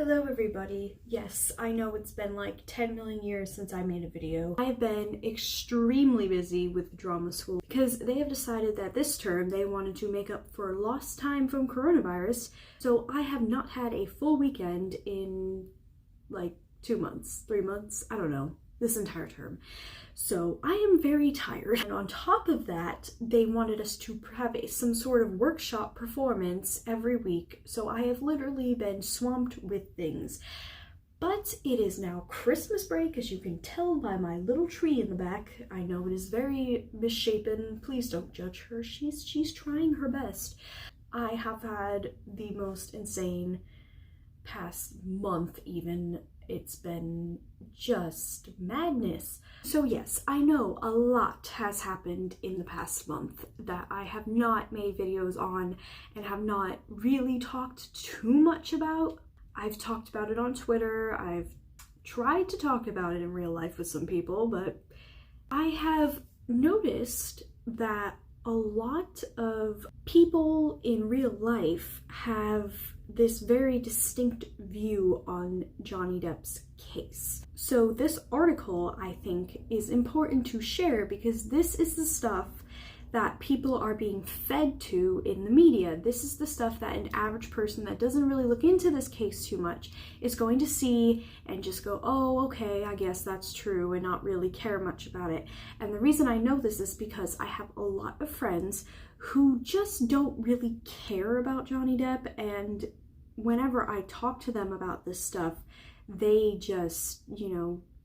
Hello everybody. Yes, I know it's been like 10 million years since I made a video. I have been extremely busy with drama school because they have decided that this term they wanted to make up for lost time from coronavirus, so I have not had a full weekend in like 2 months, 3 months, I don't know, this entire term. So I am very tired, and on top of that, they wanted us to have some sort of workshop performance every week, so I have literally been swamped with things. But it is now Christmas break, as you can tell by my little tree in the back. I know it is very misshapen, please don't judge her, she's trying her best. I have had the most insane past month even. It's been just madness. So yes, I know a lot has happened in the past month that I have not made videos on and have not really talked too much about. I've talked about it on Twitter, I've tried to talk about it in real life with some people, but I have noticed that a lot of people in real life have this very distinct view on Johnny Depp's case. So this article, I think, is important to share because this is the stuff that people are being fed to in the media. This is the stuff that an average person that doesn't really look into this case too much is going to see and just go, oh, okay, I guess that's true, and not really care much about it. And the reason I know this is because I have a lot of friends who just don't really care about Johnny Depp, and whenever I talk to them about this stuff, they just,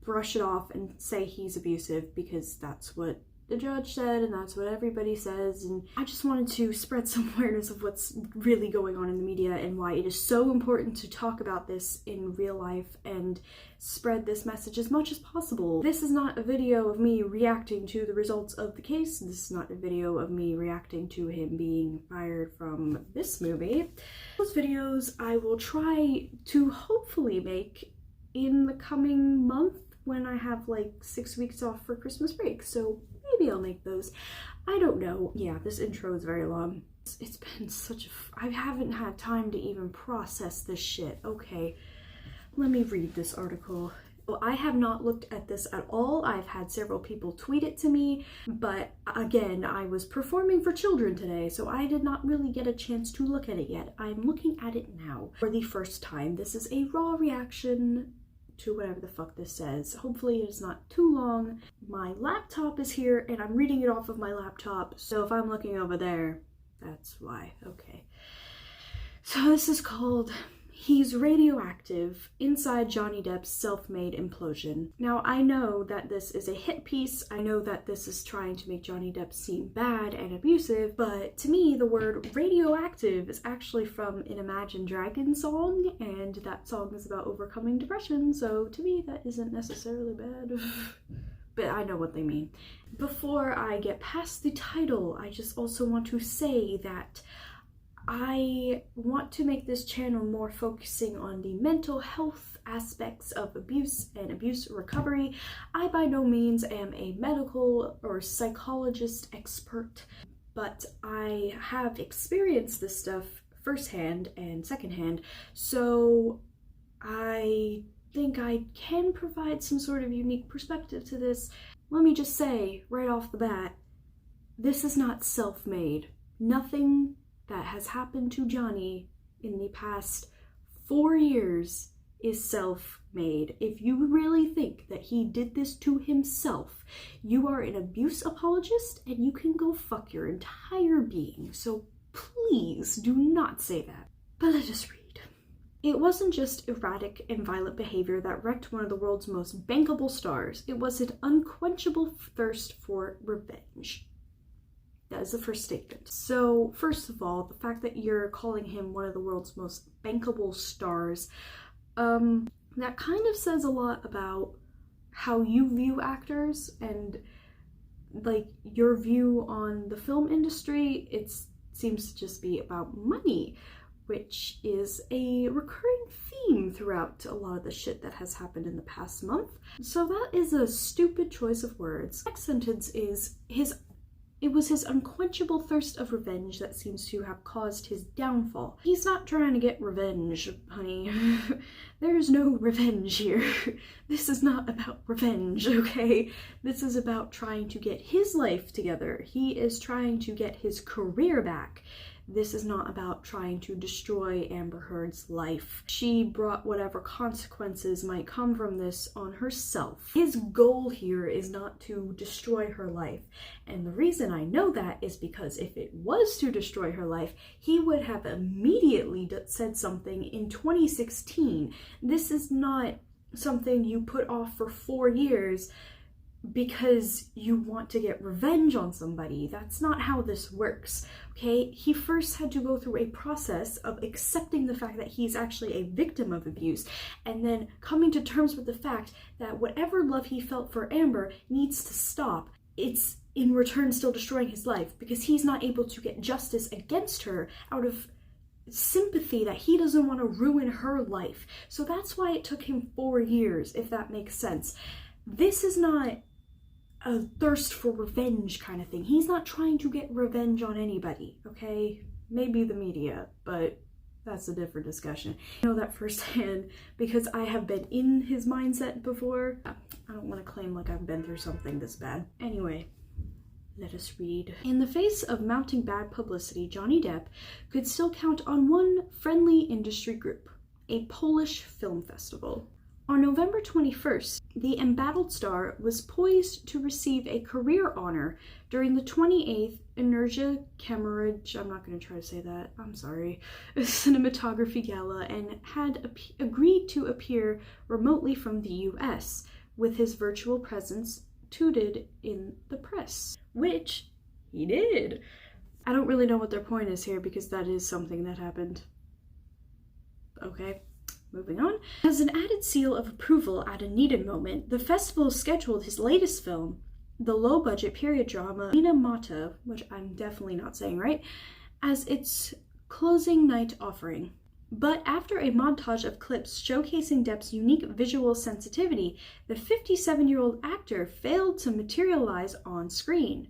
brush it off and say he's abusive because that's what the judge said and that's what everybody says. And I just wanted to spread some awareness of what's really going on in the media and why it is so important to talk about this in real life and spread this message as much as possible. This is not a video of me reacting to the results of the case. This is not a video of me reacting to him being fired from this movie. Those videos I will try to hopefully make in the coming month when I have like 6 weeks off for Christmas break. So maybe I'll make those. I don't know. Yeah, this intro is very long. It's been such I haven't had time to even process this shit. Okay, let me read this article. Well, I have not looked at this at all. I've had several people tweet it to me, but again, I was performing for children today, so I did not really get a chance to look at it yet. I'm looking at it now for the first time. This is a raw reaction to whatever the fuck this says. Hopefully it's not too long. My laptop is here and I'm reading it off of my laptop, so if I'm looking over there, that's why. Okay. So this is called He's Radioactive Inside Johnny Depp's Self-Made Implosion. Now, I know that this is a hit piece. I know that this is trying to make Johnny Depp seem bad and abusive, but to me, the word radioactive is actually from an Imagine Dragons song, and that song is about overcoming depression, so to me, that isn't necessarily bad. But I know what they mean. Before I get past the title, I just also want to say that I want to make this channel more focusing on the mental health aspects of abuse and abuse recovery. I by no means am a medical or psychologist expert, but I have experienced this stuff firsthand and secondhand, so I think I can provide some sort of unique perspective to this. Let me just say right off the bat, this is not self-made. Nothing that has happened to Johnny in the past 4 years is self-made. If you really think that he did this to himself, you are an abuse apologist and you can go fuck your entire being. So please do not say that. But let us read. It wasn't just erratic and violent behavior that wrecked one of the world's most bankable stars. It was an unquenchable thirst for revenge. That is the first statement. So first of all, the fact that you're calling him one of the world's most bankable stars, that kind of says a lot about how you view actors and like your view on the film industry. It seems to just be about money, which is a recurring theme throughout a lot of the shit that has happened in the past month. So that is a stupid choice of words. Next sentence is his It was his unquenchable thirst of revenge that seems to have caused his downfall. He's not trying to get revenge, honey. There's no revenge here. This is not about revenge, okay? This is about trying to get his life together. He is trying to get his career back. This is not about trying to destroy Amber Heard's life. She brought whatever consequences might come from this on herself. His goal here is not to destroy her life. And the reason I know that is because if it was to destroy her life, he would have immediately said something in 2016. This is not something you put off for 4 years because you want to get revenge on somebody. That's not how this works, okay? He first had to go through a process of accepting the fact that he's actually a victim of abuse, and then coming to terms with the fact that whatever love he felt for Amber needs to stop. It's in return still destroying his life because he's not able to get justice against her out of sympathy that he doesn't want to ruin her life. So that's why it took him 4 years, if that makes sense. This is not a thirst for revenge kind of thing. He's not trying to get revenge on anybody, okay? Maybe the media, but that's a different discussion. I know that firsthand because I have been in his mindset before. I don't want to claim like I've been through something this bad. Anyway, let us read. In the face of mounting bad publicity, Johnny Depp could still count on one friendly industry group, a Polish film festival. On November 21st, the embattled star was poised to receive a career honor during the 28th Energia Camerage, I'm not going to try to say that, I'm sorry, cinematography gala, and had agreed to appear remotely from the US, with his virtual presence touted in the press, which he did. I don't really know what their point is here because that is something that happened. Okay. Moving on. As an added seal of approval at a needed moment, the festival scheduled his latest film, the low-budget period drama Mina Mata, which I'm definitely not saying right, as its closing night offering. But after a montage of clips showcasing Depp's unique visual sensitivity, the 57-year-old actor failed to materialize on screen.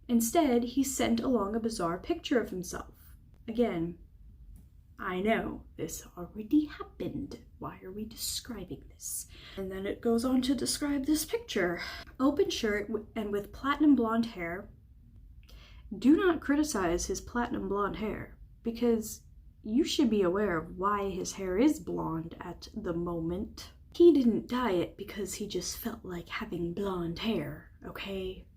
Instead, he sent along a bizarre picture of himself. Again, I know, this already happened. Why are we describing this? And then it goes on to describe this picture. Open shirt and with platinum blonde hair. Do not criticize his platinum blonde hair, because you should be aware of why his hair is blonde at the moment. He didn't dye it because he just felt like having blonde hair, okay?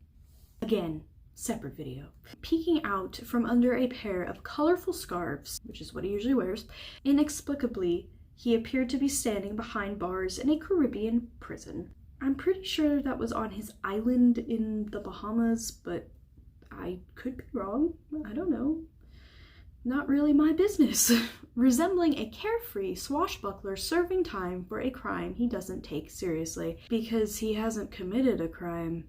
Again, separate video. Peeking out from under a pair of colorful scarves, which is what he usually wears, inexplicably, he appeared to be standing behind bars in a Caribbean prison. I'm pretty sure that was on his island in the Bahamas, but I could be wrong. I don't know. Not really my business. Resembling a carefree swashbuckler serving time for a crime he doesn't take seriously, because he hasn't committed a crime.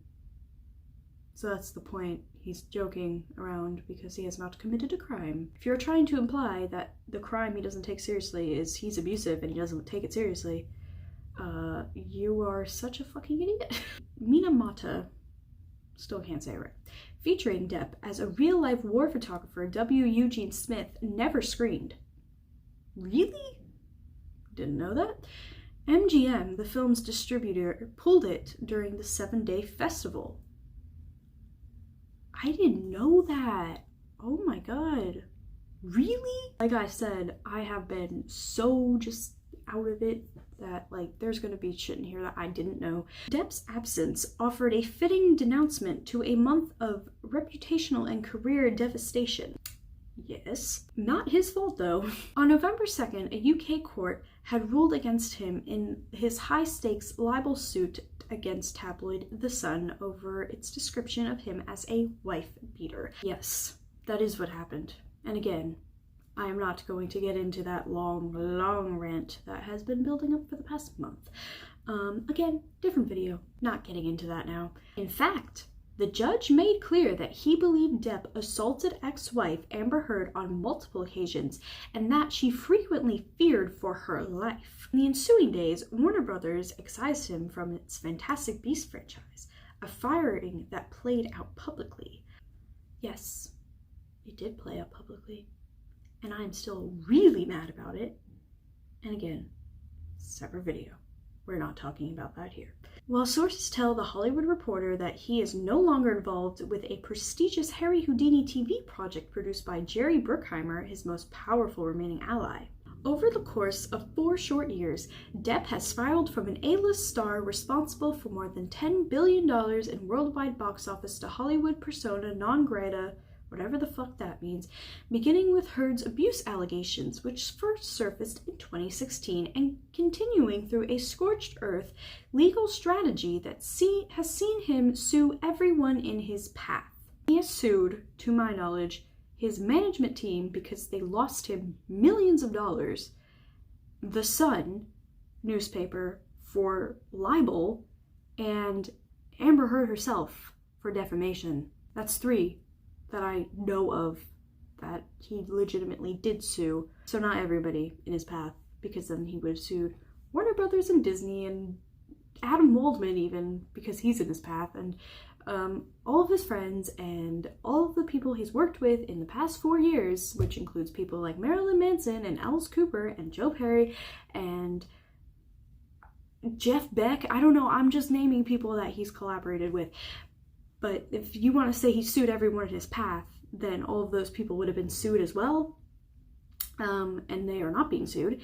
So that's the point. He's joking around because he has not committed a crime. If you're trying to imply that the crime he doesn't take seriously is he's abusive and he doesn't take it seriously, you are such a fucking idiot. Mina Mata, still can't say it right, featuring Depp as a real-life war photographer W. Eugene Smith, never screened. Really? Didn't know that. MGM, the film's distributor, pulled it during the 7-day festival. I didn't know that. Oh my god. Really? Like I said, I have been so just out of it that like there's gonna be shit in here that I didn't know. Depp's absence offered a fitting denouncement to a month of reputational and career devastation. Yes. Not his fault though. On November 2nd, a UK court had ruled against him in his high-stakes libel suit against tabloid The Sun over its description of him as a wife-beater. Yes, that is what happened. And again, I am not going to get into that long rant that has been building up for the past month. Again, different video. Not getting into that now. In fact, the judge made clear that he believed Depp assaulted ex-wife Amber Heard on multiple occasions and that she frequently feared for her life. In the ensuing days, Warner Brothers excised him from its Fantastic Beasts franchise, a firing that played out publicly. Yes, it did play out publicly, and I'm still really mad about it. And again, separate video. We're not talking about that here. While sources tell The Hollywood Reporter that he is no longer involved with a prestigious Harry Houdini TV project produced by Jerry Bruckheimer, his most powerful remaining ally. Over the course of 4 short years, Depp has spiraled from an A-list star responsible for more than $10 billion in worldwide box office to Hollywood persona non grata, whatever the fuck that means, beginning with Heard's abuse allegations, which first surfaced in 2016, and continuing through a scorched earth legal strategy that has seen him sue everyone in his path. He has sued, to my knowledge, his management team because they lost him millions of dollars, The Sun newspaper for libel, and Amber Heard herself for defamation. That's 3 that I know of that he legitimately did sue. So not everybody in his path, because then he would have sued Warner Brothers and Disney and Adam Waldman even, because he's in his path, and all of his friends and all of the people he's worked with in the past 4 years, which includes people like Marilyn Manson and Alice Cooper and Joe Perry and Jeff Beck. I don't know, I'm just naming people that he's collaborated with. But if you want to say he sued everyone in his path, then all of those people would have been sued as well. And they are not being sued.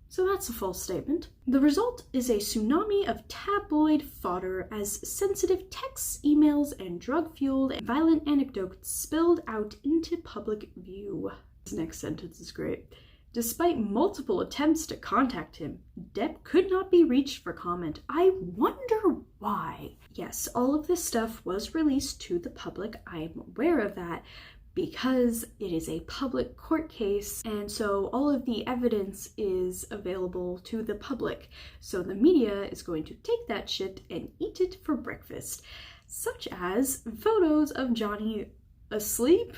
So that's a false statement. The result is a tsunami of tabloid fodder as sensitive texts, emails, and drug-fueled and violent anecdotes spilled out into public view. This next sentence is great. Despite multiple attempts to contact him, Depp could not be reached for comment. I wonder why. Yes, all of this stuff was released to the public. I'm aware of that because it is a public court case, and so all of the evidence is available to the public. So the media is going to take that shit and eat it for breakfast, such as photos of Johnny asleep,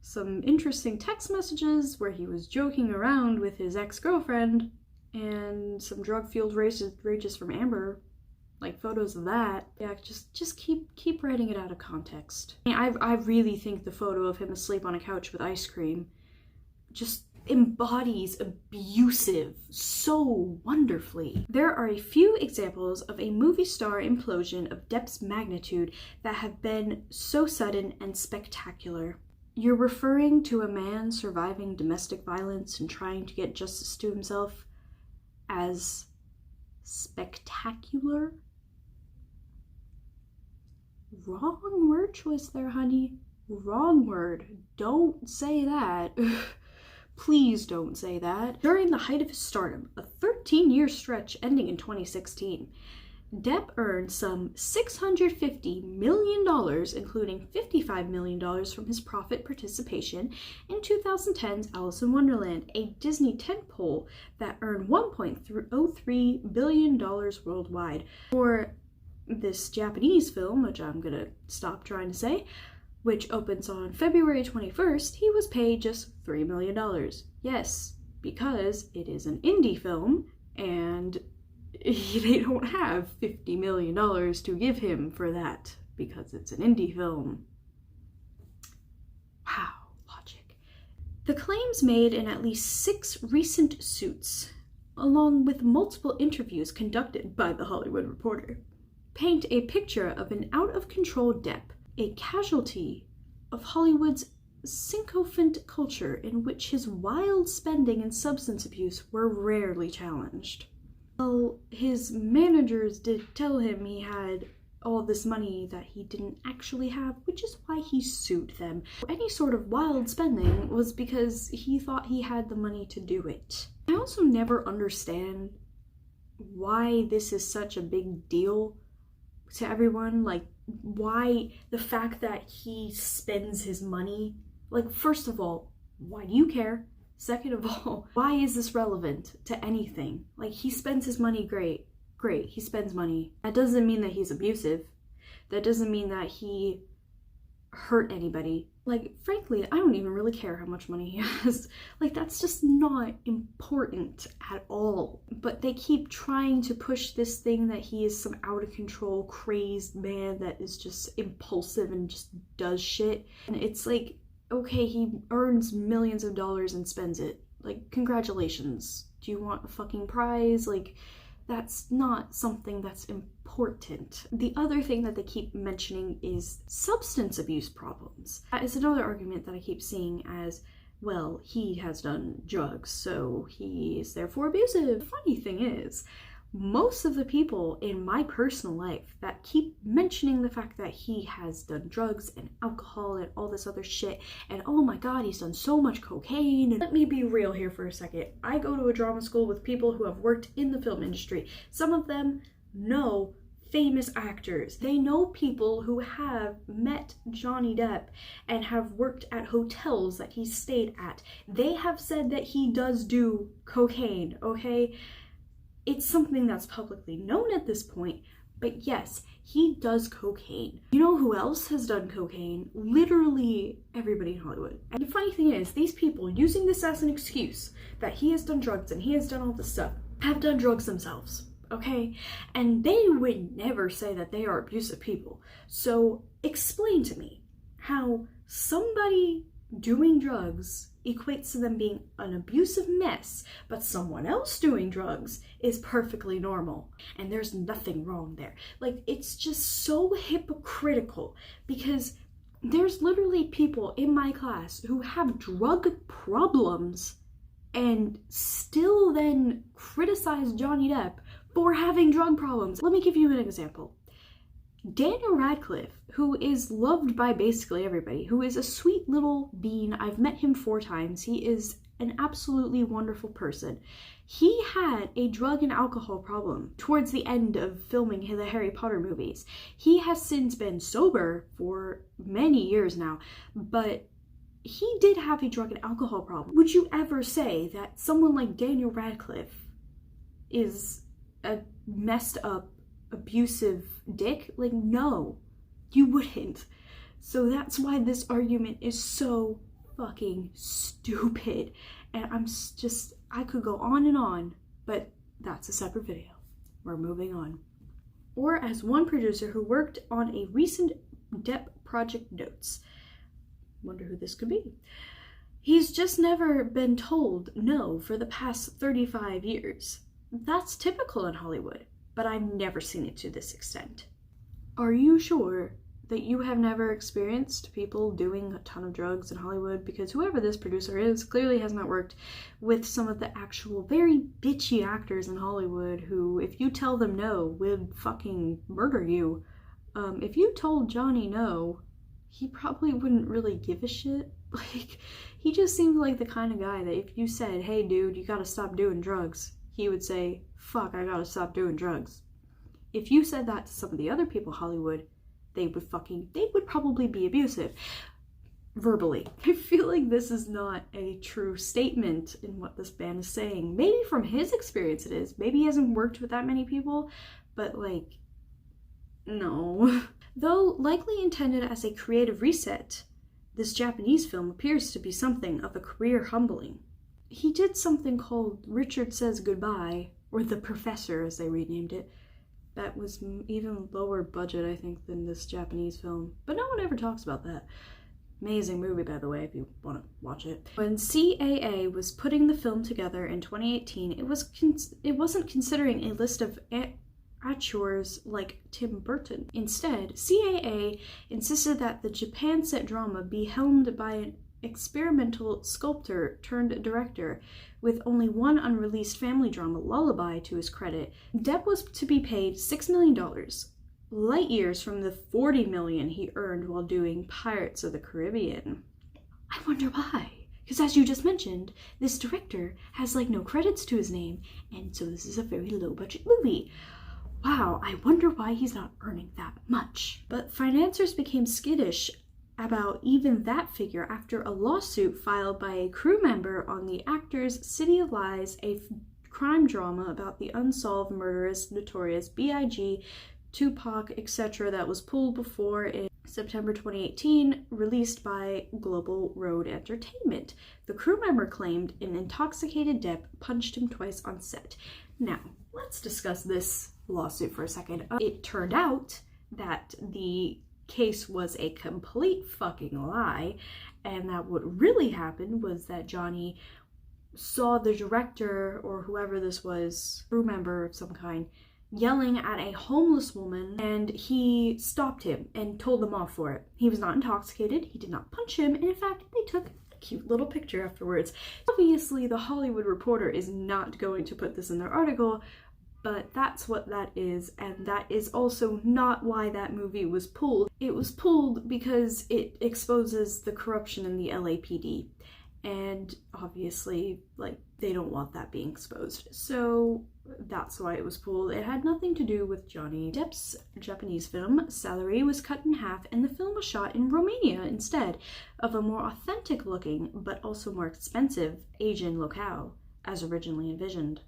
some interesting text messages where he was joking around with his ex-girlfriend, and some drug-fueled rages from Amber, like photos of that. Yeah, just keep writing it out of context. I really think the photo of him asleep on a couch with ice cream just embodies abusive so wonderfully. There are a few examples of a movie star implosion of Depp's magnitude that have been so sudden and spectacular. You're referring to a man surviving domestic violence and trying to get justice to himself as spectacular? Wrong word choice there, honey. Wrong word. Don't say that. Please don't say that. During the height of his stardom, a 13-year stretch ending in 2016, Depp earned some $650 million, including $55 million from his profit participation in 2010's Alice in Wonderland, a Disney tentpole that earned $1.03 billion worldwide. For this Japanese film, which I'm gonna stop trying to say, which opens on February 21st, he was paid just $3 million. Yes, because it is an indie film, and they don't have $50 million to give him for that, because it's an indie film. Wow, logic. The claims made in at least 6 recent suits, along with multiple interviews conducted by The Hollywood Reporter, paint a picture of an out-of-control Depp, a casualty of Hollywood's sycophant culture in which his wild spending and substance abuse were rarely challenged. Well, his managers did tell him he had all this money that he didn't actually have, which is why he sued them. Any sort of wild spending was because he thought he had the money to do it. I also never understand why this is such a big deal to everyone. Like, why the fact that he spends his money, like, first of all, why do you care? Second of all, why is this relevant to anything? Like, he spends his money, great, he spends money. That doesn't mean that he's abusive. That doesn't mean that he hurt anybody. Like, frankly, I don't even really care how much money he has. Like, that's just not important at all. But they keep trying to push this thing that he is some out of control, crazed man that is just impulsive and just does shit. And it's like, okay, he earns millions of dollars and spends it. Like, congratulations. Do you want a fucking prize? Like, that's not something that's important. The other thing that they keep mentioning is substance abuse problems. That is another argument that I keep seeing as, well, he has done drugs, so he is therefore abusive. The funny thing is, most of the people in my personal life that keep mentioning the fact that he has done drugs and alcohol and all this other shit, and oh my god, he's done so much cocaine. And let me be real here for a second. I go to a drama school with people who have worked in the film industry. Some of them know famous actors. They know people who have met Johnny Depp and have worked at hotels that he stayed at. They have said that he does do cocaine, okay? It's something that's publicly known at this point, but yes, he does cocaine. You know who else has done cocaine? Literally everybody in Hollywood. And the funny thing is, these people using this as an excuse that he has done drugs and he has done all this stuff, have done drugs themselves, okay? And they would never say that they are abusive people. So explain to me how somebody doing drugs equates to them being an abusive mess, but someone else doing drugs is perfectly normal. And there's nothing wrong there. Like, it's just so hypocritical, because there's literally people in my class who have drug problems and still then criticize Johnny Depp for having drug problems. Let me give you an example. Daniel Radcliffe, who is loved by basically everybody, who is a sweet little bean. I've met him 4 times. He is an absolutely wonderful person. He had a drug and alcohol problem towards the end of filming the Harry Potter movies. He has since been sober for many years now, but he did have a drug and alcohol problem. Would you ever say that someone like Daniel Radcliffe is a messed up, abusive dick? Like, no, you wouldn't. So that's why this argument is so fucking stupid. And I could go on and on, but that's a separate video. We're moving on. Or as one producer who worked on a recent Depp project notes, wonder who this could be. He's just never been told no for the past 35 years. That's typical in Hollywood, but I've never seen it to this extent. Are you sure that you have never experienced people doing a ton of drugs in Hollywood? Because whoever this producer is clearly has not worked with some of the actual very bitchy actors in Hollywood who, if you tell them no, would fucking murder you. If you told Johnny no, he probably wouldn't really give a shit. Like, he just seems like the kind of guy that if you said, hey dude, you gotta stop doing drugs, he would say, fuck, I gotta stop doing drugs. If you said that to some of the other people in Hollywood, they would probably be abusive. Verbally. I feel like this is not a true statement in what this man is saying. Maybe from his experience it is. Maybe he hasn't worked with that many people, but like, no. Though likely intended as a creative reset, this Japanese film appears to be something of a career humbling. He did something called Richard Says Goodbye, or The Professor as they renamed it. That was even lower budget, I think, than this Japanese film. But no one ever talks about that. Amazing movie, by the way, if you want to watch it. When CAA was putting the film together in 2018, it wasn't considering a list of auteurs like Tim Burton. Instead, CAA insisted that the Japan set drama be helmed by an experimental sculptor turned director with only one unreleased family drama, Lullaby, to his credit. Depp was to be paid $6 million, light years from the $40 million he earned while doing Pirates of the Caribbean. I wonder why. Because as you just mentioned, this director has like no credits to his name, and so this is a very low budget movie. Wow, I wonder why he's not earning that much. But financiers became skittish about even that figure after a lawsuit filed by a crew member on the actor's City of Lies, a crime drama about the unsolved murderous notorious B.I.G., Tupac, etc. that was pulled before it September 2018, released by Global Road Entertainment. The crew member claimed an intoxicated Depp punched him twice on set. Now, let's discuss this lawsuit for a second. It turned out that the case was a complete fucking lie, and that what really happened was that Johnny saw the director, or whoever this was, crew member of some kind, yelling at a homeless woman, and he stopped him and told them off for it. He was not intoxicated, he did not punch him, and in fact, they took a cute little picture afterwards. Obviously, the Hollywood Reporter is not going to put this in their article, but that's what that is, and that is also not why that movie was pulled. It was pulled because it exposes the corruption in the LAPD, and obviously, like, they don't want that being exposed. So that's why it was pulled. It had nothing to do with Johnny Depp's Japanese film. Salary was cut in half, and the film was shot in Romania instead of a more authentic looking, but also more expensive, Asian locale, as originally envisioned.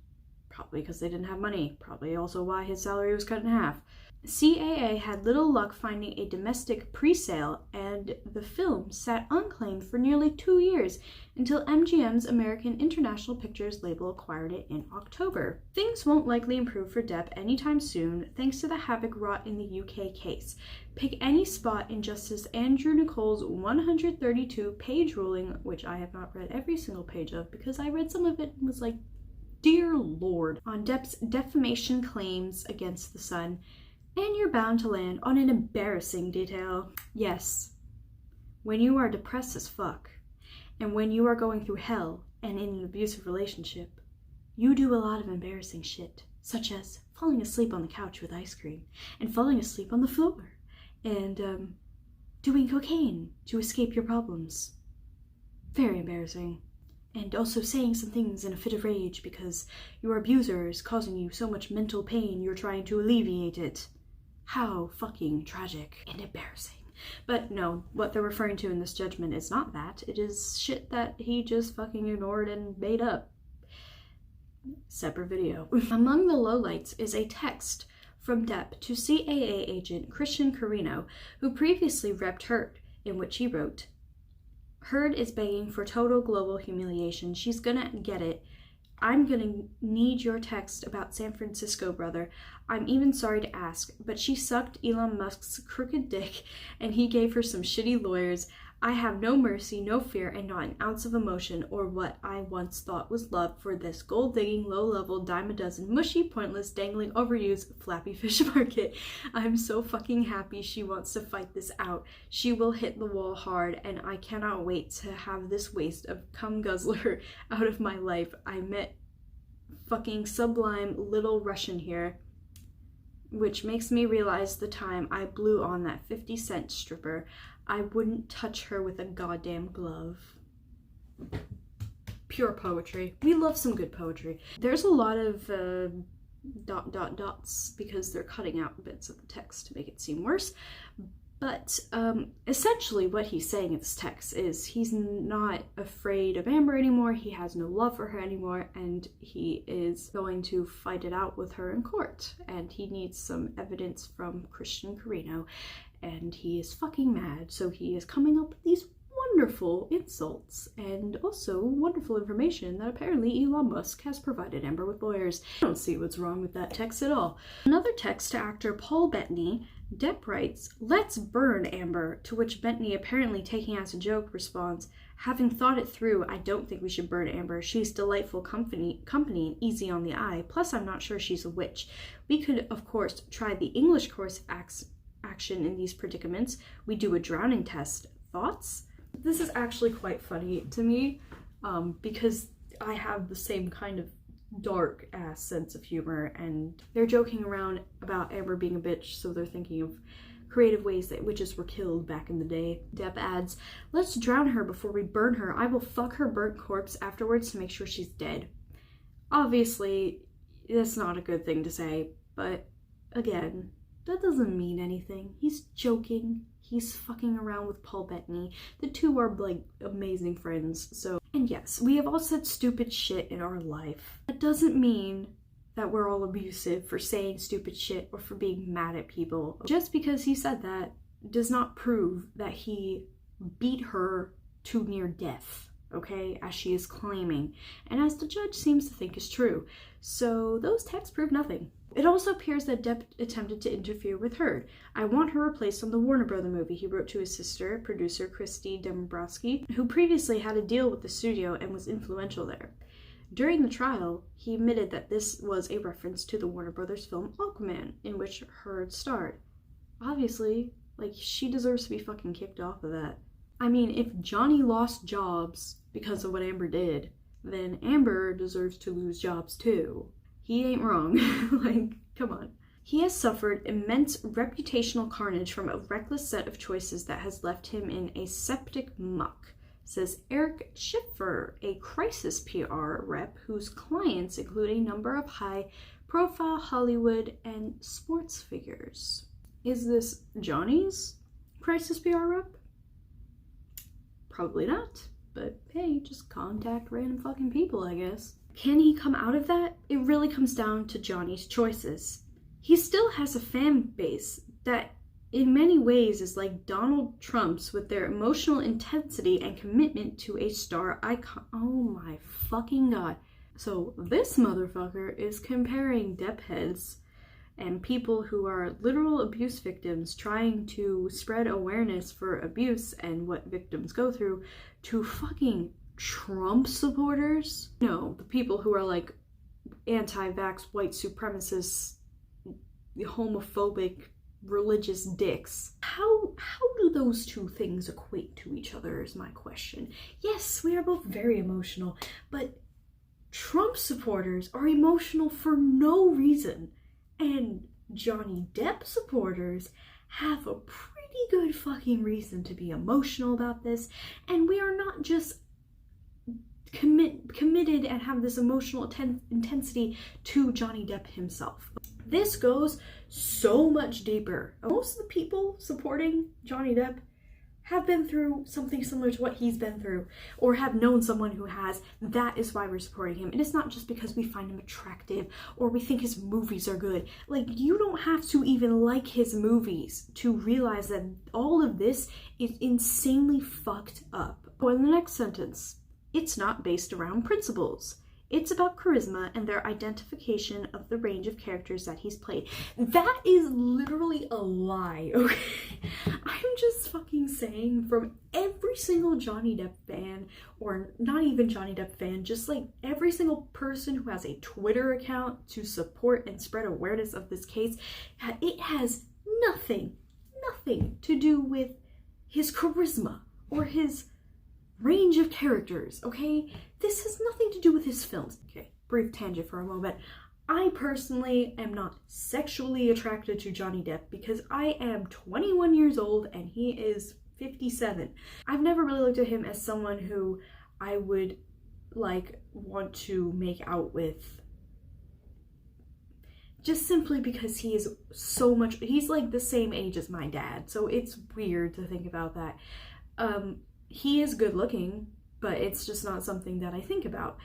Probably because they didn't have money. Probably also why his salary was cut in half. CAA had little luck finding a domestic pre-sale, and the film sat unclaimed for nearly 2 years until MGM's American International Pictures label acquired it in October. Things won't likely improve for Depp anytime soon, thanks to the havoc wrought in the UK case. Pick any spot in Justice Andrew Nicole's 132-page ruling, which I have not read every single page of because I read some of it and was like, dear Lord, on Depp's defamation claims against the Sun, and you're bound to land on an embarrassing detail. Yes, when you are depressed as fuck, and when you are going through hell and in an abusive relationship, you do a lot of embarrassing shit, such as falling asleep on the couch with ice cream, and falling asleep on the floor, and doing cocaine to escape your problems. Very embarrassing. And also saying some things in a fit of rage because your abuser is causing you so much mental pain you're trying to alleviate it. How fucking tragic and embarrassing. But no, what they're referring to in this judgment is not that. It is shit that he just fucking ignored and made up. Separate video. Among the lowlights is a text from Depp to CAA agent Christian Carino, who previously repped Heard, in which he wrote, "Heard is begging for total global humiliation. She's gonna get it. I'm gonna need your text about San Francisco, brother. I'm even sorry to ask, but she sucked Elon Musk's crooked dick and he gave her some shitty lawyers. I have no mercy, no fear, and not an ounce of emotion or what I once thought was love for this gold-digging, low-level, dime-a-dozen, mushy, pointless, dangling, overused, flappy fish market. I'm so fucking happy she wants to fight this out. She will hit the wall hard, and I cannot wait to have this waste of cum guzzler out of my life. I met fucking sublime little Russian here, which makes me realize the time I blew on that 50-cent stripper. I wouldn't touch her with a goddamn glove." Pure poetry. We love some good poetry. There's a lot of dots because they're cutting out bits of the text to make it seem worse. But essentially what he's saying in this text is he's not afraid of Amber anymore, he has no love for her anymore, and he is going to fight it out with her in court. And he needs some evidence from Christian Carino, and he is fucking mad, so he is coming up with these wonderful insults and also wonderful information that apparently Elon Musk has provided Amber with lawyers. I don't see what's wrong with that text at all. Another text to actor Paul Bettany. Depp writes, "Let's burn Amber," to which Bettany, apparently taking as a joke, responds, "Having thought it through, I don't think we should burn Amber. She's delightful company and easy on the eye. Plus, I'm not sure she's a witch. We could, of course, try the English course of action in these predicaments. We do a drowning test. Thoughts?" This is actually quite funny to me, because I have the same kind of dark ass sense of humor, and they're joking around about Amber being a bitch, so they're thinking of creative ways that witches were killed back in the day. Depp adds, "Let's drown her before we burn her. I will fuck her burnt corpse afterwards to make sure she's dead." Obviously, that's not a good thing to say, but again, that doesn't mean anything. He's joking. He's fucking around with Paul Bettany. The two are, like, amazing friends, so. And yes, we have all said stupid shit in our life. That doesn't mean that we're all abusive for saying stupid shit or for being mad at people. Just because he said that does not prove that he beat her to near death, okay, as she is claiming, and as the judge seems to think is true. So those texts prove nothing. It also appears that Depp attempted to interfere with Heard. I want her replaced on the Warner Brother movie, he wrote to his sister, producer Christy Dombrowski, who previously had a deal with the studio and was influential there. During the trial, he admitted that this was a reference to the Warner Brothers film Aquaman, in which Heard starred. Obviously, like, she deserves to be fucking kicked off of that. I mean, if Johnny lost jobs because of what Amber did, then Amber deserves to lose jobs too. He ain't wrong. Like, come on. He has suffered immense reputational carnage from a reckless set of choices that has left him in a septic muck, says Eric Schiffer, a crisis PR rep whose clients include a number of high-profile Hollywood and sports figures. Is this Johnny's crisis PR rep? Probably not, but hey, just contact random fucking people, I guess. Can he come out of that? It really comes down to Johnny's choices. He still has a fan base that in many ways is like Donald Trump's with their emotional intensity and commitment to a star icon. Oh my fucking god. So this motherfucker is comparing Depp heads and people who are literal abuse victims trying to spread awareness for abuse and what victims go through to fucking Trump supporters. No, the people who are like anti-vax, white supremacists, homophobic, religious dicks. How do those two things equate to each other is my question. Yes, we are both very emotional, but Trump supporters are emotional for no reason. And Johnny Depp supporters have a pretty good fucking reason to be emotional about this, and we are not just committed and have this emotional intensity to Johnny Depp himself. This goes so much deeper. Most of the people supporting Johnny Depp have been through something similar to what he's been through, or have known someone who has. That is why we're supporting him. And it's not just because we find him attractive or we think his movies are good. Like, you don't have to even like his movies to realize that all of this is insanely fucked up. Or in the next sentence, it's not based around principles. It's about charisma and their identification of the range of characters that he's played. That is literally a lie, okay? I'm just fucking saying, from every single Johnny Depp fan, or not even Johnny Depp fan, just like every single person who has a Twitter account to support and spread awareness of this case, it has nothing to do with his charisma or his range of characters, okay? This has nothing to do with his films. Okay, brief tangent for a moment. I personally am not sexually attracted to Johnny Depp because I am 21 years old and he is 57. I've never really looked at him as someone who I would like want to make out with, just simply because he is so much, he's like the same age as my dad, so it's weird to think about that. He is good looking, but it's just not something that I think about.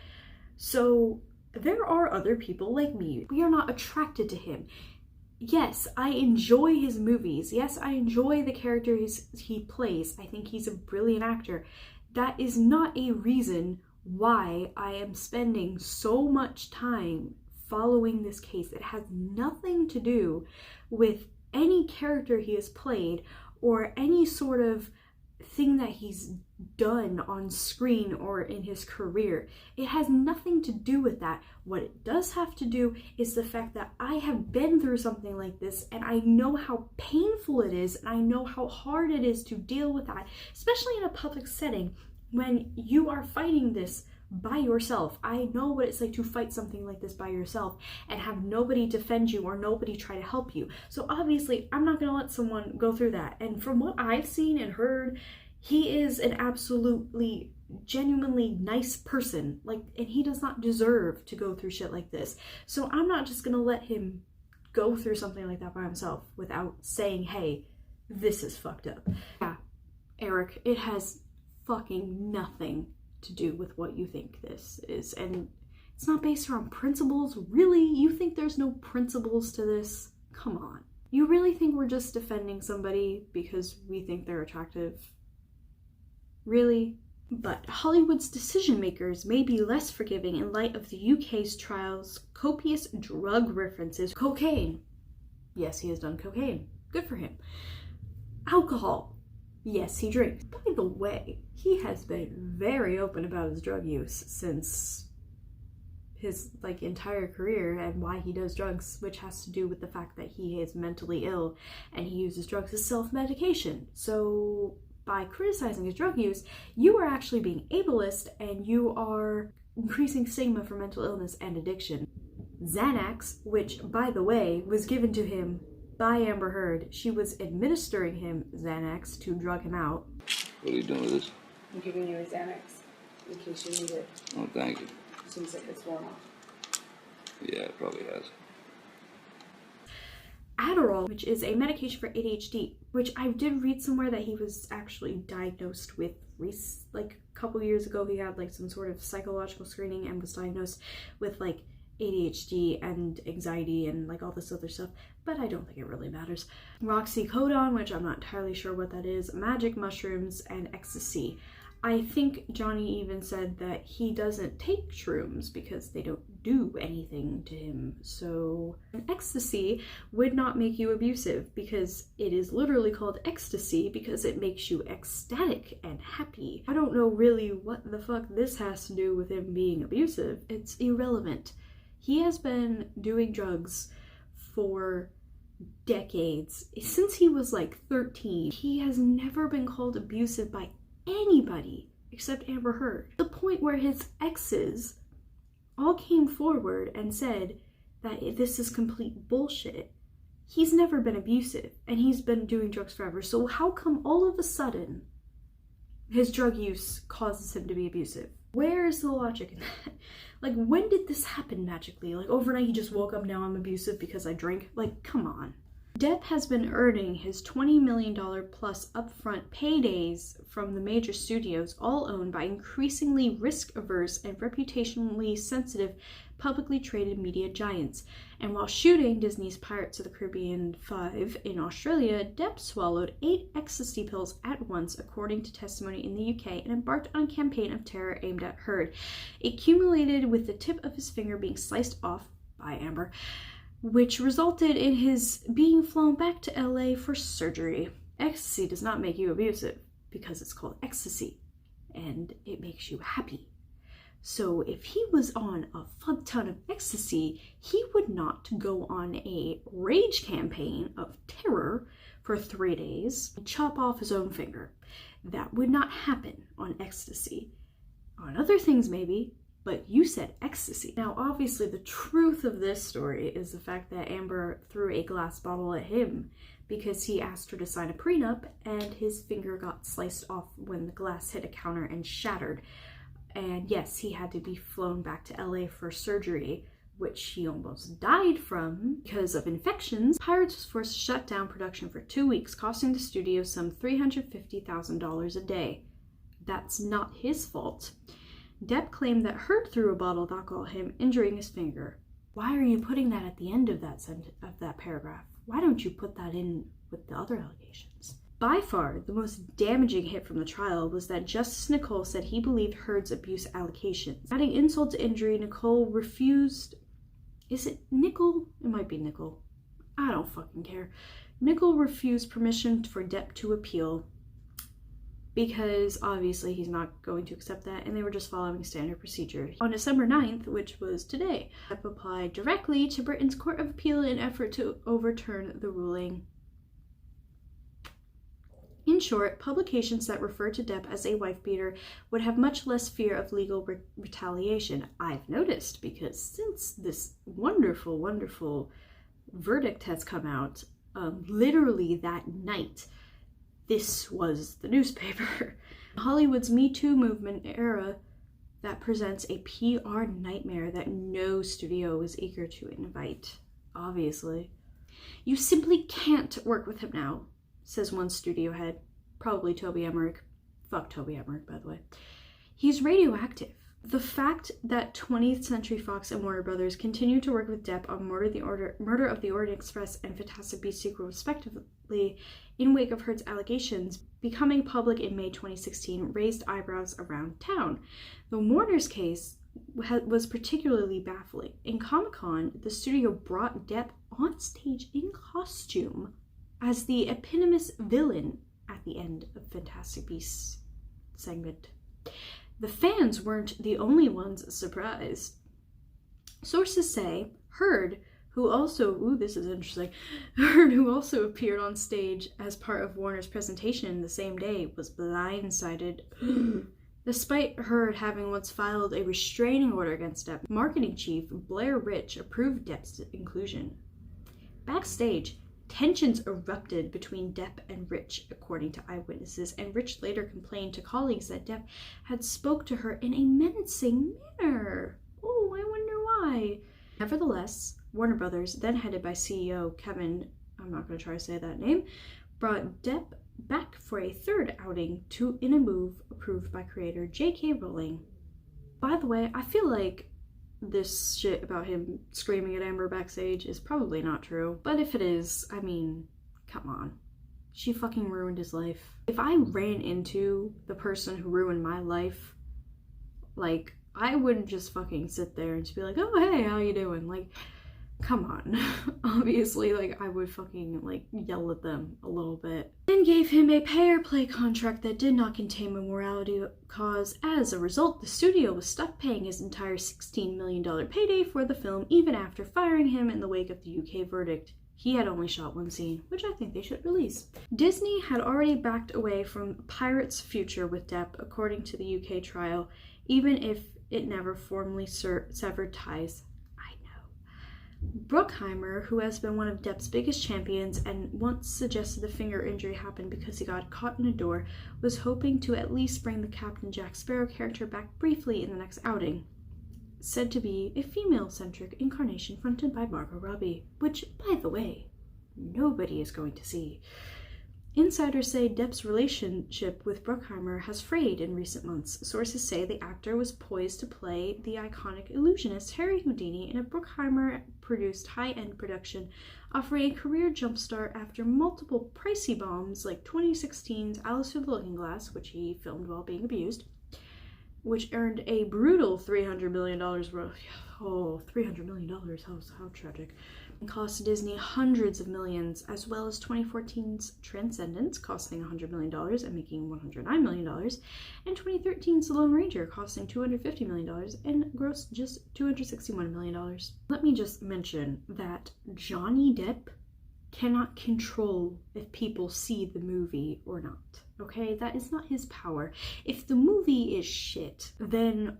So there are other people like me. We are not attracted to him. Yes, I enjoy his movies. Yes, I enjoy the character he plays. I think he's a brilliant actor. That is not a reason why I am spending so much time following this case. It has nothing to do with any character he has played or any sort of thing that he's done on screen or in his career. It has nothing to do with that. What it does have to do is the fact that I have been through something like this, and I know how painful it is, and I know how hard it is to deal with that, especially in a public setting when you are fighting this by yourself. I know what it's like to fight something like this by yourself and have nobody defend you or nobody try to help you. So obviously I'm not gonna let someone go through that. And from what I've seen and heard, he is an absolutely genuinely nice person, like, and he does not deserve to go through shit like this. So I'm not just gonna let him go through something like that by himself without saying, hey, this is fucked up. Yeah, Eric, it has fucking nothing to do with what you think this is, and it's not based around principles. Really? You think there's no principles to this? Come on. You really think we're just defending somebody because we think they're attractive? Really? But Hollywood's decision makers may be less forgiving in light of the UK's trial's copious drug references. Cocaine. Yes, he has done cocaine. Good for him. Alcohol. Yes, he drinks. By the way, he has been very open about his drug use since his entire career, and why he does drugs, which has to do with the fact that he is mentally ill and he uses drugs as self-medication. So by criticizing his drug use, you are actually being ableist and you are increasing stigma for mental illness and addiction. Xanax, which by the way was given to him by Amber Heard. She was administering him Xanax to drug him out. What are you doing with this? I'm giving you a Xanax in case you need it. Oh, thank you. Seems like it's worn off. Yeah, it probably has. Adderall, which is a medication for ADHD, which I did read somewhere that he was actually diagnosed with a couple years ago. He had some sort of psychological screening and was diagnosed with ADHD and anxiety and all this other stuff, but I don't think it really matters. Roxycodone, which I'm not entirely sure what that is, magic mushrooms, and ecstasy. I think Johnny even said that he doesn't take shrooms because they don't do anything to him. So ecstasy would not make you abusive because it is literally called ecstasy because it makes you ecstatic and happy. I don't know really what the fuck this has to do with him being abusive. It's irrelevant. He has been doing drugs for decades. Since he was 13, he has never been called abusive by anybody except Amber Heard. The point where his exes all came forward and said that this is complete bullshit. He's never been abusive and he's been doing drugs forever. So how come all of a sudden his drug use causes him to be abusive? Where is the logic in that? When did this happen magically? Overnight he just woke up, now I'm abusive because I drink? Come on. Depp has been earning his $20 million plus upfront paydays from the major studios, all owned by increasingly risk-averse and reputationally sensitive publicly traded media giants. And while shooting Disney's Pirates of the Caribbean 5 in Australia, Depp swallowed 8 ecstasy pills at once, according to testimony in the UK, and embarked on a campaign of terror aimed at Heard. It culminated with the tip of his finger being sliced off by Amber, which resulted in his being flown back to LA for surgery. Ecstasy does not make you abusive because it's called ecstasy and it makes you happy. So if he was on a fuck ton of ecstasy, he would not go on a rage campaign of terror for 3 days and chop off his own finger. That would not happen on ecstasy. On other things maybe, but you said ecstasy. Now, obviously, the truth of this story is the fact that Amber threw a glass bottle at him because he asked her to sign a prenup and his finger got sliced off when the glass hit a counter and shattered. And yes, he had to be flown back to LA for surgery, which he almost died from because of infections. Pirates was forced to shut down production for 2 weeks, costing the studio some $350,000 a day. That's not his fault. Depp claimed that Heard threw a bottle of alcohol at him, injuring his finger. Why are you putting that at the end of that paragraph? Why don't you put that in with the other allegations? By far, the most damaging hit from the trial was that Justice Nicole said he believed Heard's abuse allegations. Adding insult to injury, Nicole refused... Is it Nicole? It might be Nicole. I don't fucking care. Nicole refused permission for Depp to appeal, because obviously he's not going to accept that, and they were just following standard procedure. On December 9th, which was today, Depp applied directly to Britain's Court of Appeal in an effort to overturn the ruling. In short, publications that refer to Depp as a wife-beater would have much less fear of legal retaliation. I've noticed, because since this wonderful, wonderful verdict has come out, literally that night, this was the newspaper. Hollywood's Me Too movement era that presents a PR nightmare that no studio is eager to invite, obviously. You simply can't work with him now, says one studio head, probably Toby Emmerich. Fuck Toby Emmerich, by the way. He's radioactive. The fact that 20th Century Fox and Warner Brothers continued to work with Depp on Murder of the Orient Express and Fantastic Beasts sequel respectively in wake of Heard's allegations becoming public in May 2016 raised eyebrows around town. The Warner's case was particularly baffling. In Comic-Con, the studio brought Depp on stage in costume as the eponymous villain at the end of Fantastic Beasts segment. The fans weren't the only ones surprised. Sources say Heard, who also, this is interesting, Heard, who also appeared on stage as part of Warner's presentation the same day, was blindsided. Despite Heard having once filed a restraining order against Depp, marketing chief Blair Rich approved Depp's inclusion. Backstage, tensions erupted between Depp and Rich, according to eyewitnesses, and Rich later complained to colleagues that Depp had spoke to her in a menacing manner. Oh, I wonder why. Nevertheless, Warner Brothers, then headed by CEO Kevin, I'm not going to try to say that name, brought Depp back for a third outing in a move approved by creator J.K. Rowling. By the way, I feel like this shit about him screaming at Amber backstage is probably not true, but if it is, I mean, come on. She fucking ruined his life. If I ran into the person who ruined my life, like, I wouldn't just fucking sit there and just be like, oh, hey, how you doing? Like, come on. Obviously, like, I would fucking, like, yell at them a little bit. Then gave him a pay-or-play contract that did not contain a morality cause. As a result, the studio was stuck paying his entire $16 million payday for the film, even after firing him in the wake of the UK verdict. He had only shot one scene, which I think they should release. Disney had already backed away from Pirates' future with Depp, according to the UK trial, even if it never formally severed ties. Bruckheimer, who has been one of Depp's biggest champions and once suggested the finger injury happened because he got caught in a door, was hoping to at least bring the Captain Jack Sparrow character back briefly in the next outing, said to be a female-centric incarnation fronted by Margot Robbie, which, by the way, nobody is going to see. Insiders say Depp's relationship with Bruckheimer has frayed in recent months. Sources say the actor was poised to play the iconic illusionist Harry Houdini in a Bruckheimer-produced high-end production, offering a career jumpstart after multiple pricey bombs like 2016's Alice Through the Looking Glass, which he filmed while being abused, which earned a brutal $300 million worth. Oh, $300 million, how tragic. And cost Disney hundreds of millions, as well as 2014's Transcendence, costing $100 million and making $109 million, and 2013's The Lone Ranger, costing $250 million and grossed just $261 million. Let me just mention that Johnny Depp cannot control if people see the movie or not. Okay, that is not his power. If the movie is shit, then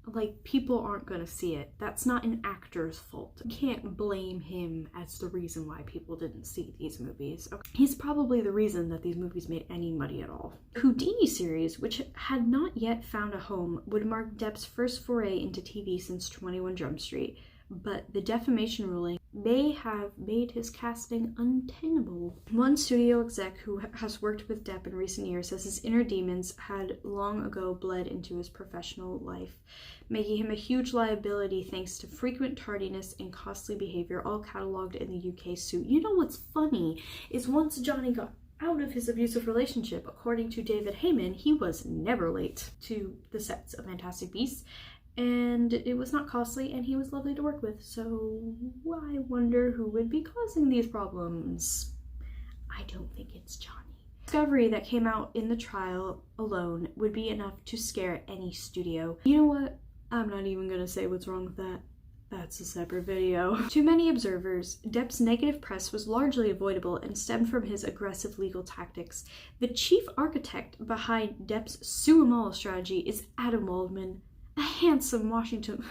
like people aren't gonna see it. That's not an actor's fault. You can't blame him as the reason why people didn't see these movies. Okay. He's probably the reason that these movies made any money at all. Houdini series, which had not yet found a home, would mark Depp's first foray into TV since 21 Jump Street, but the defamation ruling may have made his casting untenable. One studio exec who has worked with Depp in recent years says his inner demons had long ago bled into his professional life, making him a huge liability thanks to frequent tardiness and costly behavior, all cataloged in the UK suit. You know what's funny is once Johnny got out of his abusive relationship, according to David Heyman, he was never late to the sets of Fantastic Beasts, and it was not costly, and he was lovely to work with, so I wonder who would be causing these problems. I don't think it's Johnny. Discovery that came out in the trial alone would be enough to scare any studio. You know what? I'm not even gonna say what's wrong with that. That's a separate video. To many observers, Depp's negative press was largely avoidable and stemmed from his aggressive legal tactics. The chief architect behind Depp's sue 'em all strategy is Adam Waldman, a handsome Washington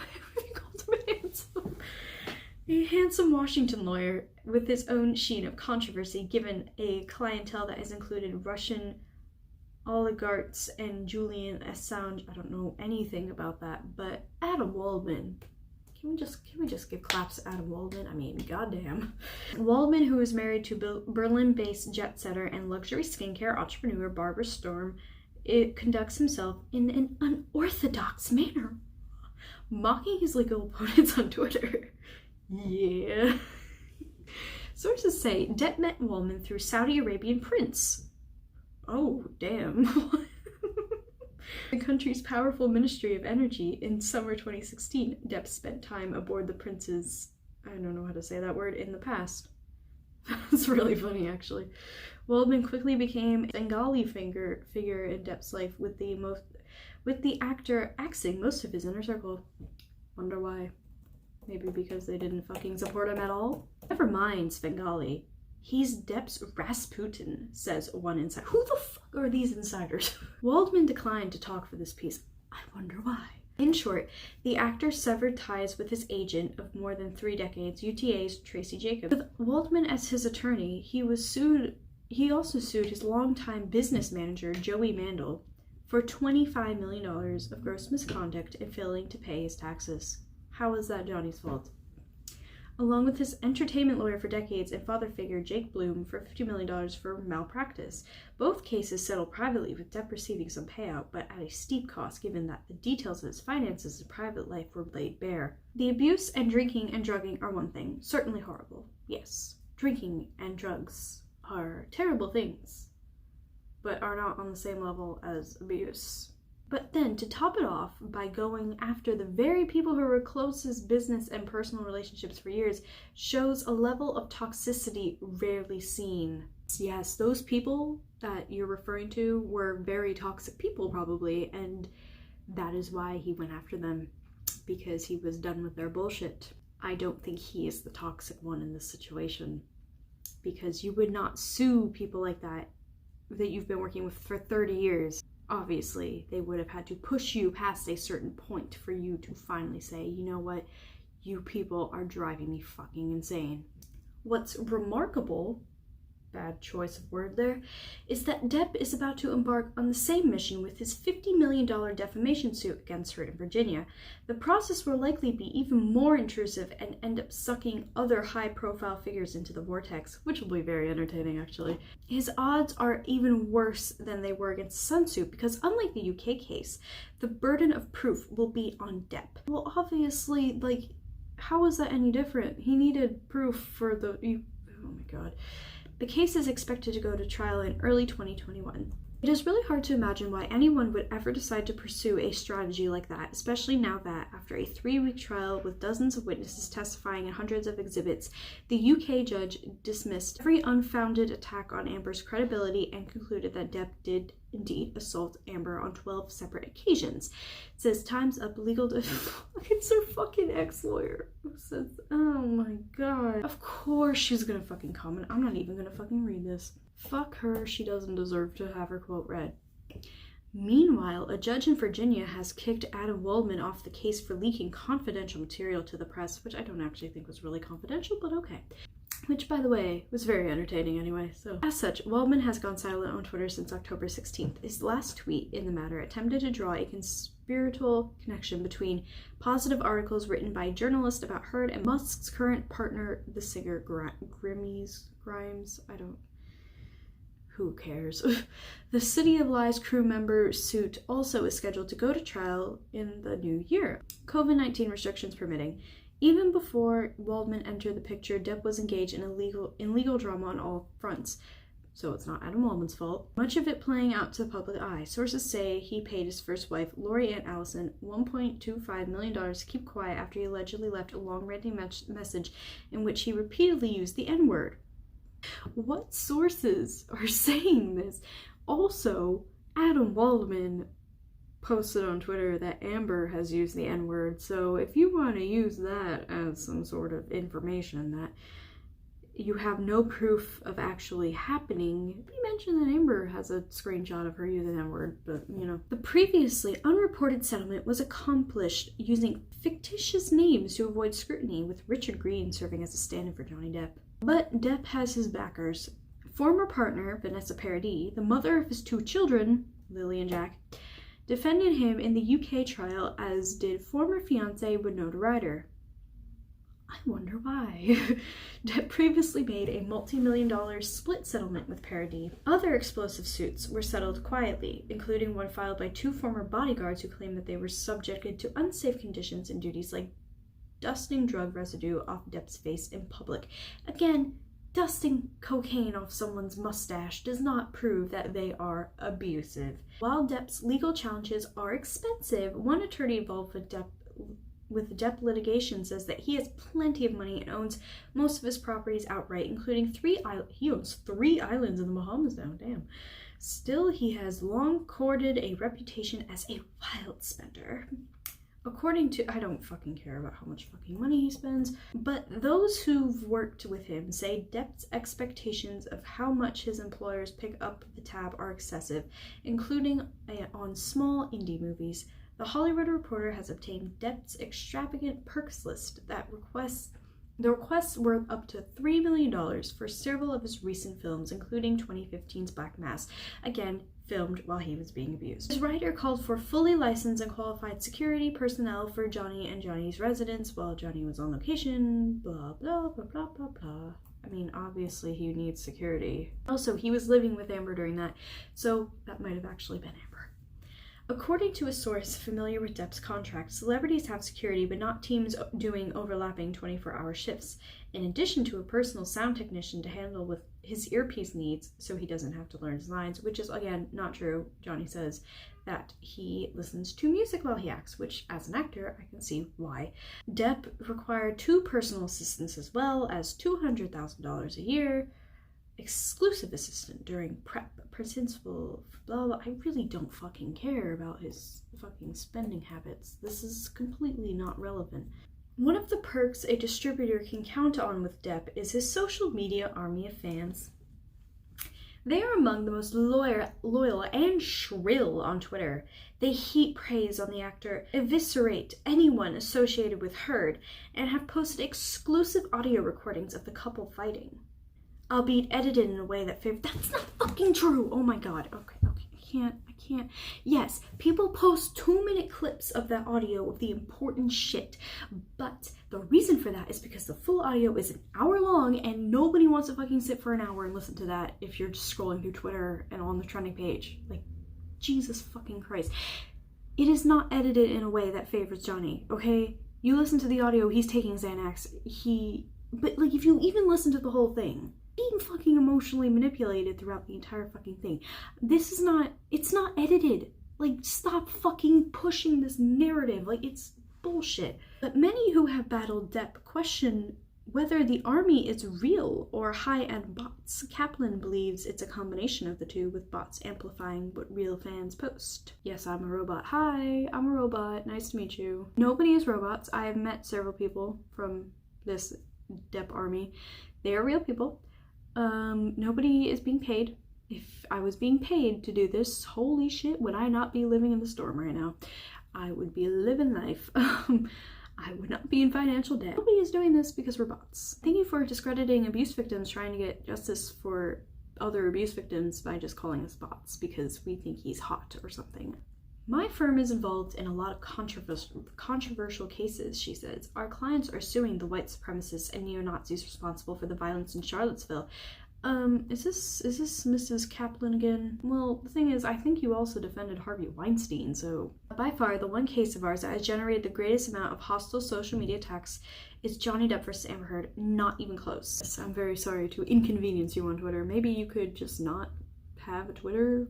a handsome Washington lawyer with his own sheen of controversy, given a clientele that has included Russian oligarchs and Julian Assange. I don't know anything about that, but Adam Waldman. Can we just give claps to Adam Waldman? I mean, goddamn. Waldman, who is married to Berlin-based jet setter and luxury skincare entrepreneur Barbara Storm, it conducts himself in an unorthodox manner. mocking his legal opponents on Twitter. Yeah. Sources say Depp met Waldman through Saudi Arabian prince. Oh, damn. The country's powerful Ministry of Energy. In summer 2016, Depp spent time aboard the prince's, I don't know how to say that word, in the past. That's really funny, actually. Waldman quickly became a Bengali figure in Depp's life, with the actor axing most of his inner circle. Wonder why? Maybe because they didn't fucking support him at all? Never mind Svengali. He's Depp's Rasputin, says one insider. Who the fuck are these insiders? Waldman declined to talk for this piece. I wonder why. In short, the actor severed ties with his agent of more than 3 decades, UTA's Tracy Jacobs. With Waldman as his attorney, he also sued his longtime business manager, Joey Mandel, for $25 million of gross misconduct and failing to pay his taxes. How is that Johnny's fault? Along with his entertainment lawyer for decades and father figure Jake Bloom for $50 million for malpractice. Both cases settled privately, with Depp receiving some payout, but at a steep cost given that the details of his finances and private life were laid bare. The abuse and drinking and drugging are one thing, certainly horrible. Yes, drinking and drugs are terrible things, but are not on the same level as abuse. But then, to top it off, by going after the very people who were closest business and personal relationships for years, shows a level of toxicity rarely seen. Yes, those people that you're referring to were very toxic people, probably, and that is why he went after them, because he was done with their bullshit. I don't think he is the toxic one in this situation, because you would not sue people like that you've been working with for 30 years. Obviously, they would have had to push you past a certain point for you to finally say, you know what, you people are driving me fucking insane. What's remarkable, bad choice of word there, is that Depp is about to embark on the same mission with his $50 million defamation suit against her in Virginia. The process will likely be even more intrusive and end up sucking other high-profile figures into the vortex, which will be very entertaining, actually. His odds are even worse than they were against Sun suit, because unlike the UK case, the burden of proof will be on Depp. Well, obviously, like, how is that any different? He needed proof for oh my god. The case is expected to go to trial in early 2021. It is really hard to imagine why anyone would ever decide to pursue a strategy like that, especially now that, after a 3-week trial with dozens of witnesses testifying and hundreds of exhibits, the UK judge dismissed every unfounded attack on Amber's credibility and concluded that Depp did indeed assault Amber on 12 separate occasions. It says, time's up, legal it's her fucking ex-lawyer who says, oh my god. Of course she's gonna fucking comment. I'm not even gonna fucking read this. Fuck her, she doesn't deserve to have her quote read. Meanwhile, a judge in Virginia has kicked Adam Waldman off the case for leaking confidential material to the press, which I don't actually think was really confidential, but okay. Which, by the way, was very entertaining anyway, so. As such, Waldman has gone silent on Twitter since October 16th. His last tweet in the matter attempted to draw a conspiratorial connection between positive articles written by journalists about Heard and Musk's current partner, the singer Grimes. Who cares? The City of Lies crew member suit also is scheduled to go to trial in the new year, COVID-19 restrictions permitting. Even before Waldman entered the picture, Depp was engaged in legal drama on all fronts. So it's not Adam Waldman's fault. Much of it playing out to the public eye. Sources say he paid his first wife, Lori Ann Allison, $1.25 million to keep quiet after he allegedly left a long-ranting message in which he repeatedly used the N-word. What sources are saying this? Also, Adam Waldman posted on Twitter that Amber has used the N-word, so if you want to use that as some sort of information that you have no proof of actually happening, you mentioned that Amber has a screenshot of her using the N-word, but you know. The previously unreported settlement was accomplished using fictitious names to avoid scrutiny, with Richard Green serving as a stand-in for Johnny Depp. But Depp has his backers. Former partner, Vanessa Paradis, the mother of his 2 children, Lily and Jack, defended him in the UK trial, as did former fiancée Winona Ryder. I wonder why. Depp previously made a multi-million-dollar split settlement with Paradis. Other explosive suits were settled quietly, including one filed by 2 former bodyguards who claimed that they were subjected to unsafe conditions and duties like dusting drug residue off Depp's face in public. Again, dusting cocaine off someone's mustache does not prove that they are abusive. While Depp's legal challenges are expensive, one attorney involved with Depp litigation says that he has plenty of money and owns most of his properties outright, including 3 islands. He owns 3 islands in the Bahamas now, damn. Still, he has long courted a reputation as a wild spender. According to, I don't fucking care about how much fucking money he spends, but those who've worked with him say Depp's expectations of how much his employers pick up the tab are excessive, including on small indie movies. The Hollywood Reporter has obtained Depp's extravagant perks list that requests worth up to $3 million for several of his recent films, including 2015's Black Mass, again, filmed while he was being abused. His writer called for fully licensed and qualified security personnel for Johnny and Johnny's residence while Johnny was on location, blah, blah, blah, blah, blah, blah. I mean, obviously he needs security. Also, he was living with Amber during that, so that might have actually been Amber. According to a source familiar with Depp's contract, celebrities have security, but not teams doing overlapping 24-hour shifts, in addition to a personal sound technician to handle with his earpiece needs so he doesn't have to learn his lines, which is, again, not true. Johnny says that he listens to music while he acts, which, as an actor, I can see why. Depp required 2 personal assistants as well as $200,000 a year, exclusive assistant during prep, principal, blah, blah. I really don't fucking care about his fucking spending habits. This is completely not relevant. One of the perks a distributor can count on with Depp is his social media army of fans. They are among the most loyal and shrill on Twitter. They heap praise on the actor, eviscerate anyone associated with Heard, and have posted exclusive audio recordings of the couple fighting. Albeit edited in a way that that's not fucking true. Oh my god. Okay. I can't. Yes, people post 2-minute clips of that audio of the important shit. But the reason for that is because the full audio is an hour long and nobody wants to fucking sit for an hour and listen to that if you're just scrolling through Twitter and on the trending page. Like, Jesus fucking Christ. It is not edited in a way that favors Johnny, okay? You listen to the audio, he's taking Xanax. But like, if you even listen to the whole thing, being fucking emotionally manipulated throughout the entire fucking thing. It's not edited. Like, stop fucking pushing this narrative. Like, it's bullshit. But many who have battled Depp question whether the army is real or high-end bots. Kaplan believes it's a combination of the two, with bots amplifying what real fans post. Yes, I'm a robot. Hi, I'm a robot. Nice to meet you. Nobody is robots. I have met several people from this Depp army. They are real people. Nobody is being paid. If I was being paid to do this, holy shit, would I not be living in the storm right now? I would be living life. I would not be in financial debt. Nobody is doing this because we're bots. Thank you for discrediting abuse victims trying to get justice for other abuse victims by just calling us bots because we think he's hot or something. My firm is involved in a lot of controversial cases, she says. Our clients are suing the white supremacists and neo-Nazis responsible for the violence in Charlottesville. Is this Mrs. Kaplan again? Well, the thing is, I think you also defended Harvey Weinstein, so... By far, the one case of ours that has generated the greatest amount of hostile social media attacks is Johnny Depp versus Amber Heard. Not even close. Yes, I'm very sorry to inconvenience you on Twitter. Maybe you could just not have a Twitter?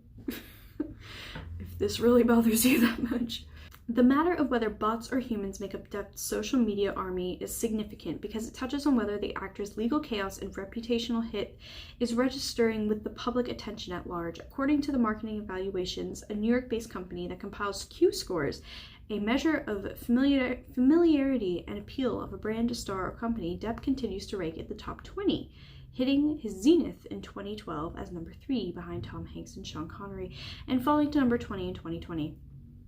If this really bothers you that much. The matter of whether bots or humans make up Depp's social media army is significant because it touches on whether the actor's legal chaos and reputational hit is registering with the public attention at large. According to the Marketing Evaluations, a New York-based company that compiles Q scores, a measure of familiarity and appeal of a brand, a star, or company, Depp continues to rank at the top 20. Hitting his zenith in 2012 as number 3 behind Tom Hanks and Sean Connery, and falling to number 20 in 2020.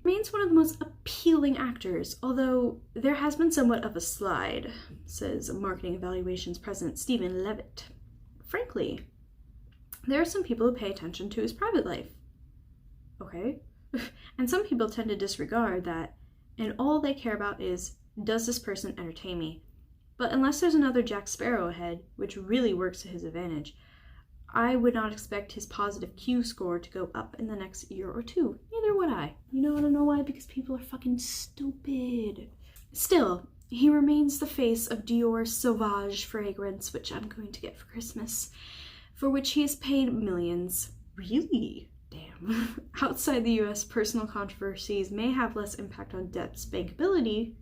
Remains one of the most appealing actors, although there has been somewhat of a slide, says Marketing Evaluations President Stephen Levitt. Frankly, there are some people who pay attention to his private life. Okay? And some people tend to disregard that, and all they care about is, does this person entertain me? But unless there's another Jack Sparrow ahead, which really works to his advantage, I would not expect his positive Q score to go up in the next year or two. Neither would I. You know, I don't know why, because people are fucking stupid. Still, he remains the face of Dior's Sauvage fragrance, which I'm going to get for Christmas, for which he has paid millions. Really? Damn. Outside the US, personal controversies may have less impact on Depp's bankability.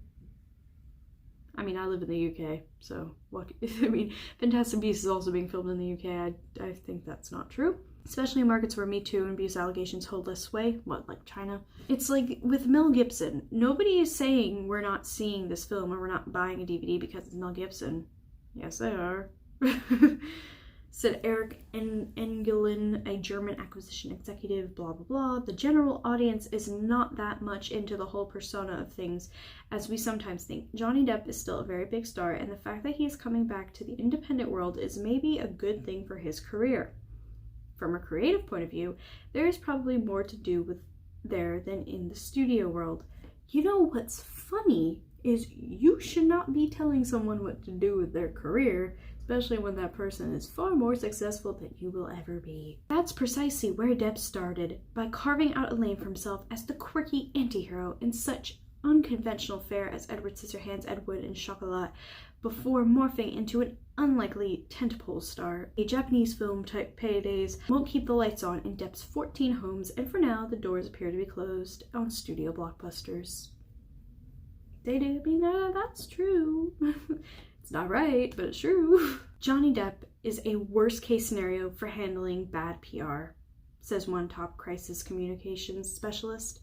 I mean, I live in the UK, so what? I mean, Fantastic Beasts is also being filmed in the UK. I think that's not true. Especially in markets where Me Too and abuse allegations hold less sway. What, like China? It's like with Mel Gibson. Nobody is saying we're not seeing this film or we're not buying a DVD because it's Mel Gibson. Yes, they are. Said Eric Engelin, a German acquisition executive, blah blah blah. The general audience is not that much into the whole persona of things as we sometimes think. Johnny Depp is still a very big star, and the fact that he is coming back to the independent world is maybe a good thing for his career. From a creative point of view, there is probably more to do with there than in the studio world. You know what's funny is you should not be telling someone what to do with their career, especially when that person is far more successful than you will ever be. That's precisely where Depp started, by carving out a lane for himself as the quirky anti-hero in such unconventional fare as Edward Scissorhands, Ed Wood, and Chocolat, before morphing into an unlikely tentpole star. A Japanese film type paydays won't keep the lights on in Depp's 14 homes, and for now the doors appear to be closed on studio blockbusters. They do. I mean, that's true. It's not right, but it's true. Johnny Depp is a worst case scenario for handling bad PR, says one top crisis communications specialist.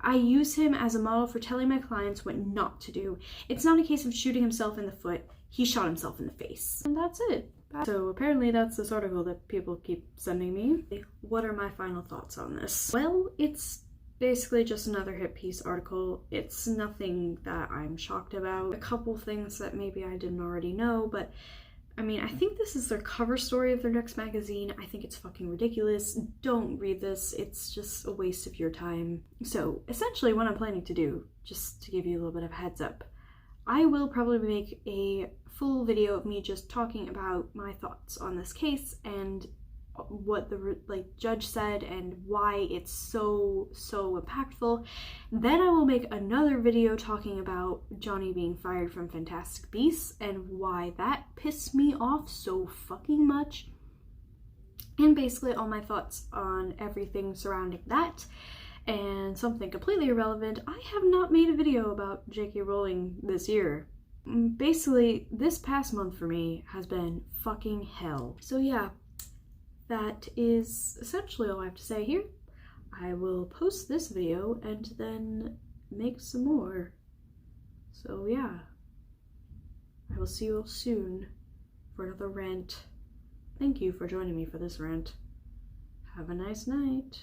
I use him as a model for telling my clients what not to do. It's not a case of shooting himself in the foot. He shot himself in the face. And that's it. So apparently that's this article that people keep sending me. What are my final thoughts on this? Well, it's basically just another hit piece article. It's nothing that I'm shocked about. A couple things that maybe I didn't already know, but I mean, I think this is their cover story of their next magazine. I think it's fucking ridiculous. Don't read this. It's just a waste of your time. So essentially what I'm planning to do, just to give you a little bit of a heads up, I will probably make a full video of me just talking about my thoughts on this case and what the judge said and why it's so impactful. Then I will make another video talking about Johnny being fired from Fantastic Beasts and why that pissed me off so fucking much, and basically all my thoughts on everything surrounding that. And something completely irrelevant, I have not made a video about J.K. Rowling this year. Basically, this past month for me has been fucking hell. So yeah, that is essentially all I have to say here. I will post this video and then make some more. So yeah, I will see you all soon for another rant. Thank you for joining me for this rant. Have a nice night.